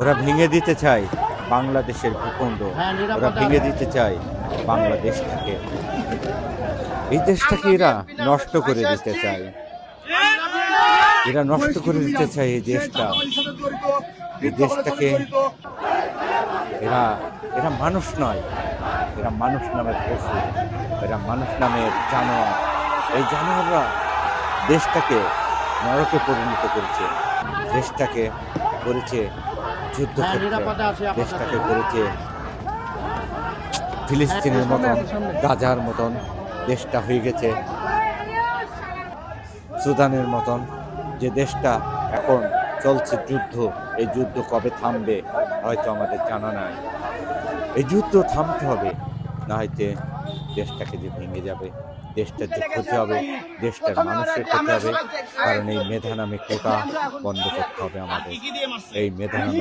ওরা ভেঙে দিতে চায় বাংলাদেশের ভূখণ্ড, ওরা ভেঙে দিতে চায় বাংলাদেশটাকে। এই দেশটাকে এরা নষ্ট করে দিতে চায়, এরা নষ্ট করে দিতে চায় এই দেশটা, এই দেশটাকে। এরা এরা মানুষ নয়, এরা মানুষ নামের পশু, এরা মানুষ নামের জানোয়ার। এই জানোয়াররা দেশটাকে নরকে পরিণত করেছে, দেশটাকে করেছে যুদ্ধক্ষেত্র, দেশটাকে করেছে ফিলিস্তিনের মতন, গাজার মতন, দেশটা হয়ে গেছে সুদানের মতন। যে দেশটা এখন চলছে যুদ্ধ, এই যুদ্ধ কবে থামবে হয়তো আমাদের জানা নাই। এই যুদ্ধ থামতে হবে, না হয়তো দেশটাকে যে ভেঙে যাবে, দেশটার যে ক্ষতি হবে, দেশটার মানুষের ক্ষতি হবে। কারণ এই মেধা নামে কোটা বন্ধ করতে হবে আমাদের, এই মেধা নামে